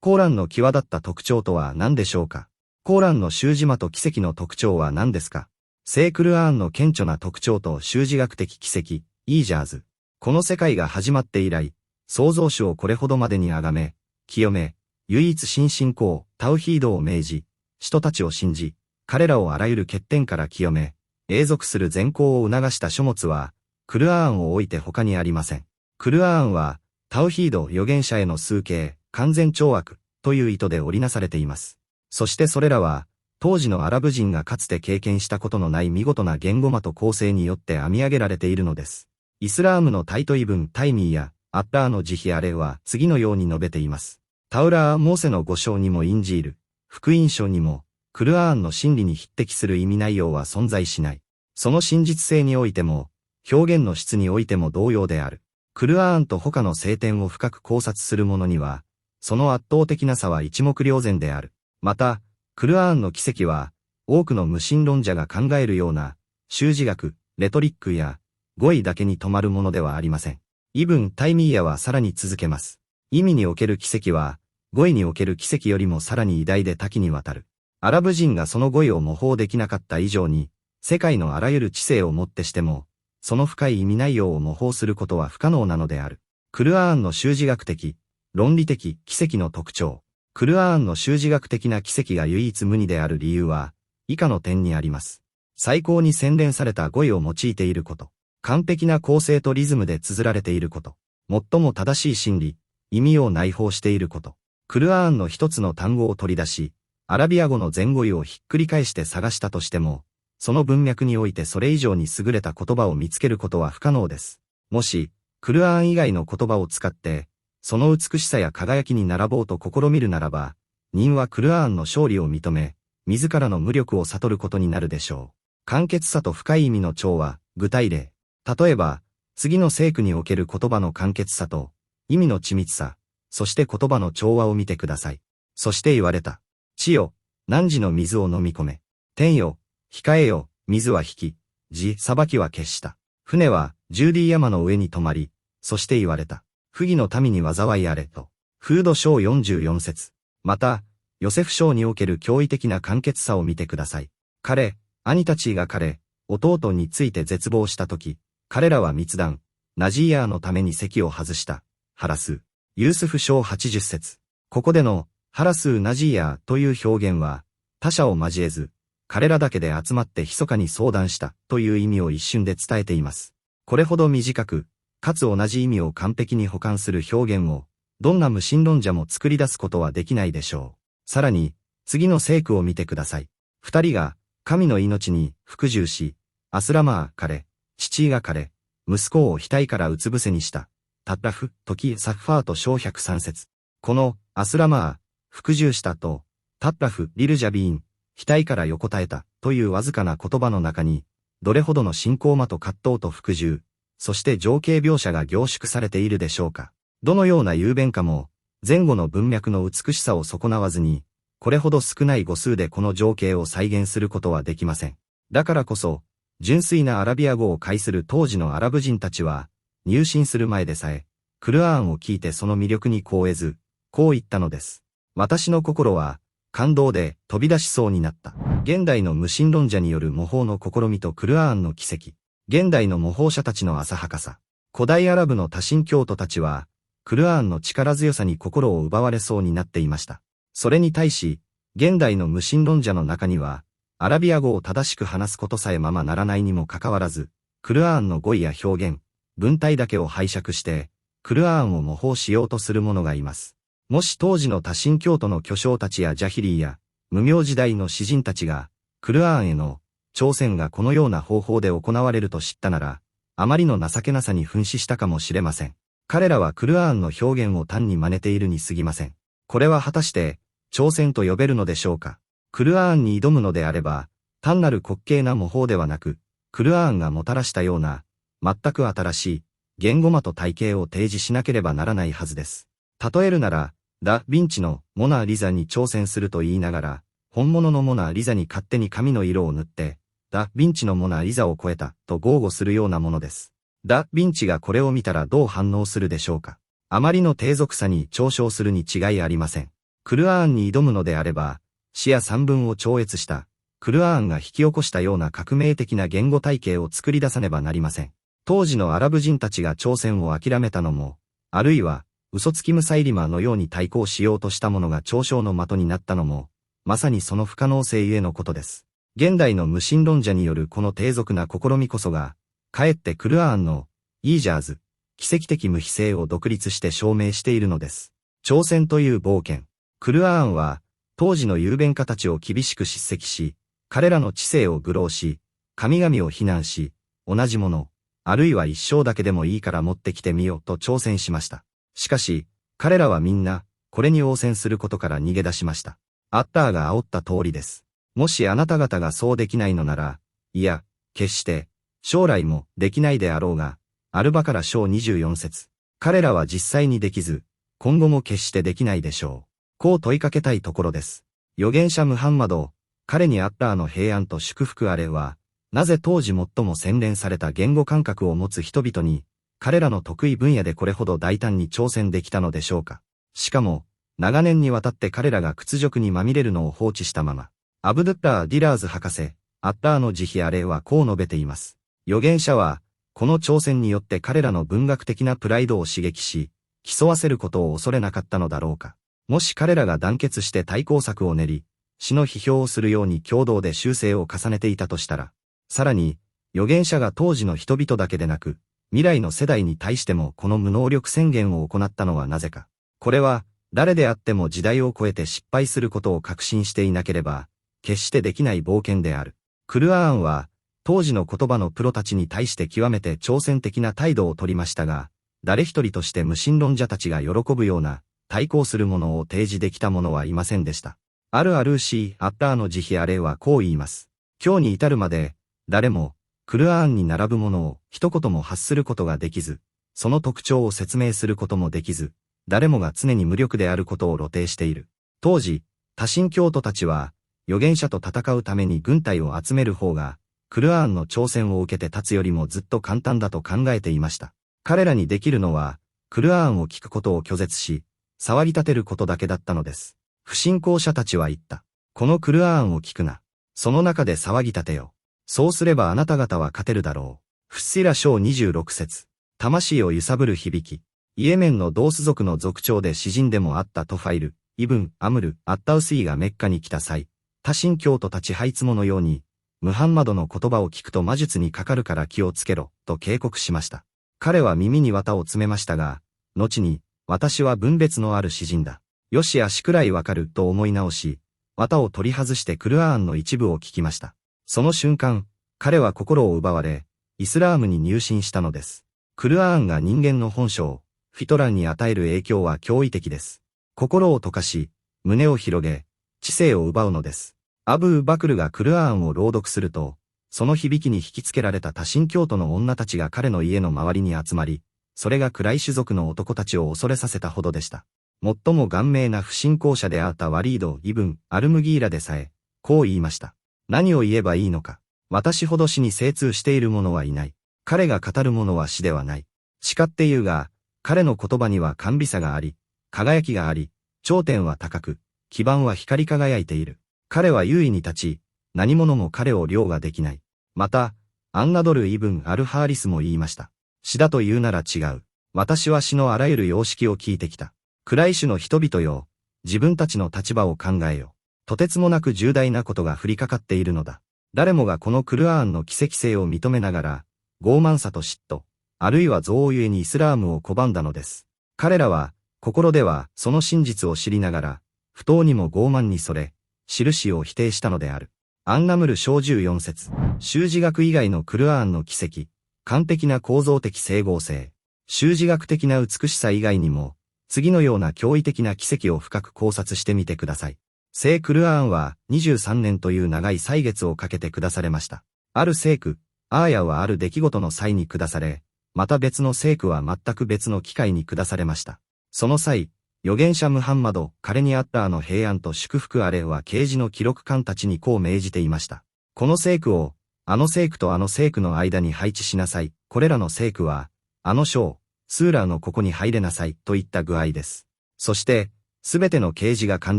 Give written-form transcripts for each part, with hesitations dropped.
コーランの際立った特徴とは何でしょうか。コーランの習字魔と奇跡の特徴は何ですか。聖クルアーンの顕著な特徴と習字学的奇跡、イージャーズ。この世界が始まって以来、創造主をこれほどまでに崇め、清め、唯一真信仰、タウヒードを命じ、人たちを信じ、彼らをあらゆる欠点から清め、永続する善行を促した書物は、クルアーンを置いて他にありません。クルアーンは、タウヒード預言者への崇敬、完全懲悪という意図で織りなされています。そしてそれらは、当時のアラブ人がかつて経験したことのない見事な言語魔と構成によって編み上げられているのです。イスラームのタイトイブン・タイミーやアッラーの慈悲あれは次のように述べています。タウラー・モーセの5章にもインジール、福音書にも、クルアーンの真理に匹敵する意味内容は存在しない。その真実性においても、表現の質においても同様である。クルアーンと他の聖典を深く考察する者には、その圧倒的な差は一目瞭然である。また、クルアーンの奇跡は、多くの無神論者が考えるような、習字学、レトリックや、語彙だけに止まるものではありません。イブン・タイミーヤはさらに続けます。意味における奇跡は、語彙における奇跡よりもさらに偉大で多岐にわたる。アラブ人がその語彙を模倣できなかった以上に、世界のあらゆる知性をもってしても、その深い意味内容を模倣することは不可能なのである。クルアーンの習字学的、論理的奇跡の特徴。クルアーンの習字学的な奇跡が唯一無二である理由は、以下の点にあります。最高に洗練された語彙を用いていること。完璧な構成とリズムで綴られていること。最も正しい真理、意味を内包していること。クルアーンの一つの単語を取り出し、アラビア語の前語彙をひっくり返して探したとしても、その文脈においてそれ以上に優れた言葉を見つけることは不可能です。もし、クルアーン以外の言葉を使って、その美しさや輝きに並ぼうと試みるならば、人はクルアーンの勝利を認め、自らの無力を悟ることになるでしょう。簡潔さと深い意味の調和、具体例。例えば、次の聖句における言葉の簡潔さと、意味の緻密さ、そして言葉の調和を見てください。そして言われた。地よ、汝の水を飲み込め。天よ、控えよ、水は引き、地、裁きは決した。船は、ジューディ山の上に止まり、そして言われた。不義の民に災いあれと。フード書44節。また、ヨセフ書における驚異的な簡潔さを見てください。彼、兄たちが彼、弟について絶望したとき、彼らは密談、ナジーヤーのために席を外した。ハラスー。ユースフ書80節。ここでの、ハラスーナジーヤーという表現は、他者を交えず、彼らだけで集まって密かに相談したという意味を一瞬で伝えています。これほど短く、かつ同じ意味を完璧に補完する表現を、どんな無神論者も作り出すことはできないでしょう。さらに、次の聖句を見てください。二人が、神の命に服従し、アスラマー彼、父が彼、息子を額からうつ伏せにした。タッラフ、時、サッファーと小103節。この、アスラマー、服従したと、タッラフ、リルジャビーン、額から横たえた、というわずかな言葉の中に、どれほどの信仰魔と葛藤と服従、そして情景描写が凝縮されているでしょうか。どのような雄弁かも、前後の文脈の美しさを損なわずに、これほど少ない語数でこの情景を再現することはできません。だからこそ、純粋なアラビア語を介する当時のアラブ人たちは、入信する前でさえ、クルアーンを聞いてその魅力にこう得ず、こう言ったのです。私の心は、感動で飛び出しそうになった。現代の無神論者による模倣の試みとクルアーンの奇跡。現代の模倣者たちの浅はかさ。古代アラブの多神教徒たちは、クルアーンの力強さに心を奪われそうになっていました。それに対し、現代の無神論者の中には、アラビア語を正しく話すことさえままならないにもかかわらず、クルアーンの語彙や表現、文体だけを拝借して、クルアーンを模倣しようとする者がいます。もし当時の多神教徒の巨匠たちやジャヒリーや、無名時代の詩人たちが、クルアーンへの挑戦がこのような方法で行われると知ったなら、あまりの情けなさに噴死したかもしれません。彼らはクルアーンの表現を単に真似ているに過ぎません。これは果たして、挑戦と呼べるのでしょうか。クルアーンに挑むのであれば、単なる滑稽な模倣ではなく、クルアーンがもたらしたような、全く新しい、言語魔と体系を提示しなければならないはずです。例えるなら、ダ・ヴィンチのモナ・リザに挑戦すると言いながら、本物のモナ・リザに勝手に髪の色を塗って、ダ・ヴィンチのモナ・リザを超えたと豪語するようなものです。ダ・ヴィンチがこれを見たらどう反応するでしょうか。あまりの低俗さに嘲笑するに違いありません。クルアーンに挑むのであれば、シア三分を超越した、クルアーンが引き起こしたような革命的な言語体系を作り出さねばなりません。当時のアラブ人たちが朝鮮を諦めたのも、あるいは、嘘つきムサイリマのように対抗しようとした者が嘲笑の的になったのも、まさにその不可能性ゆえのことです。現代の無神論者によるこの低俗な試みこそが、かえってクルアーンの、イージャーズ、奇跡的無非性を独立して証明しているのです。朝鮮という冒険。クルアーンは、当時の雄弁家たちを厳しく叱責し、彼らの知性を愚弄し、神々を非難し、同じもの、あるいは一生だけでもいいから持ってきてみよと挑戦しました。しかし、彼らはみんな、これに応戦することから逃げ出しました。アッターが煽った通りです。もしあなた方がそうできないのなら、いや、決して、将来もできないであろうが、アルバカラ章24節。彼らは実際にできず、今後も決してできないでしょう。こう問いかけたいところです。預言者ムハンマド、彼にアッターの平安と祝福あれは、なぜ当時最も洗練された言語感覚を持つ人々に、彼らの得意分野でこれほど大胆に挑戦できたのでしょうか。しかも、長年にわたって彼らが屈辱にまみれるのを放置したまま、アブドゥッラー・ディラーズ博士、アッターの慈悲あれはこう述べています。預言者は、この挑戦によって彼らの文学的なプライドを刺激し、競わせることを恐れなかったのだろうか。もし彼らが団結して対抗策を練り、死の批評をするように共同で修正を重ねていたとしたら、さらに、預言者が当時の人々だけでなく、未来の世代に対してもこの無能力宣言を行ったのはなぜか。これは、誰であっても時代を超えて失敗することを確信していなければ、決してできない冒険である。クルアーンは、当時の言葉のプロたちに対して極めて挑戦的な態度を取りましたが、誰一人として無神論者たちが喜ぶような、対抗するものを提示できた者はいませんでした。アル・アルーシー・アッターの慈悲あれはこう言います。今日に至るまで、誰も、クルアーンに並ぶものを一言も発することができず、その特徴を説明することもできず、誰もが常に無力であることを露呈している。当時、多神教徒たちは、預言者と戦うために軍隊を集める方が、クルアーンの挑戦を受けて立つよりもずっと簡単だと考えていました。彼らにできるのは、クルアーンを聞くことを拒絶し、騒ぎ立てることだけだったのです。不信仰者たちは言った。このクルアーンを聞くな。その中で騒ぎ立てよ。そうすればあなた方は勝てるだろう。フッシラ章26節。魂を揺さぶる響き。イエメンのドース族の族長で詩人でもあったトファイル、イブン、アムル、アッタウスイがメッカに来た際、多神教徒たち配つものように、ムハンマドの言葉を聞くと魔術にかかるから気をつけろ、と警告しました。彼は耳に綿を詰めましたが、後に、私は分別のある詩人だ。よし足くらいわかると思い直し、綿を取り外してクルアーンの一部を聞きました。その瞬間、彼は心を奪われ、イスラームに入信したのです。クルアーンが人間の本性、フィトランに与える影響は驚異的です。心を溶かし、胸を広げ、知性を奪うのです。アブー・バクルがクルアーンを朗読すると、その響きに引きつけられた多神教徒の女たちが彼の家の周りに集まり、それがクライシュ族の男たちを恐れさせたほどでした。最も顔命な不信仰者であったワリード・イブン・アルムギーラでさえ、こう言いました。何を言えばいいのか。私ほど死に精通している者はいない。彼が語るものは死ではない。誓って言うが、彼の言葉には甘美さがあり、輝きがあり、頂点は高く、基盤は光り輝いている。彼は優位に立ち、何者も彼を凌駕できない。また、アンナドル・イブン・アル・ハーリスも言いました。死だと言うなら違う。私は死のあらゆる様式を聞いてきた。クライシュの人々よ、自分たちの立場を考えよ。とてつもなく重大なことが降りかかっているのだ。誰もがこのクルアーンの奇跡性を認めながら、傲慢さと嫉妬、あるいは憎悪ゆえにイスラームを拒んだのです。彼らは、心ではその真実を知りながら、不当にも傲慢にそれ、印を否定したのである。アンナムル章14節。修辞学以外のクルアーンの奇跡、完璧な構造的整合性、修辞学的な美しさ以外にも、次のような驚異的な奇跡を深く考察してみてください。聖クルアーンは23年という長い歳月をかけて下されました。ある聖句、アーヤはある出来事の際に下され、また別の聖句は全く別の機会に下されました。その際、預言者ムハンマド、彼にあったの平安と祝福あれは啓示の記録官たちにこう命じていました。この聖句を、あの聖句とあの聖句の間に配置しなさい。これらの聖句は、あの章、スーラーのここに入れなさいといった具合です。そして、すべての掲示が完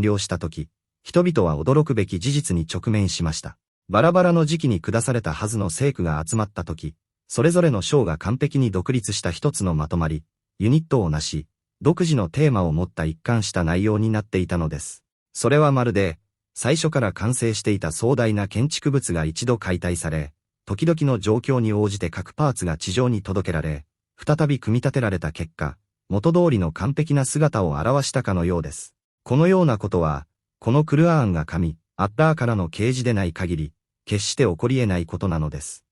了したとき、人々は驚くべき事実に直面しました。バラバラの時期に下されたはずの聖句が集まったとき、それぞれの章が完璧に独立した一つのまとまり、ユニットをなし、独自のテーマを持った一貫した内容になっていたのです。それはまるで、最初から完成していた壮大な建築物が一度解体され、時々の状況に応じて各パーツが地上に届けられ、再び組み立てられた結果、元通りの完璧な姿を表したかのようです。このようなことは、このクルアーンが神、アッラーからの啓示でない限り、決して起こり得ないことなのです。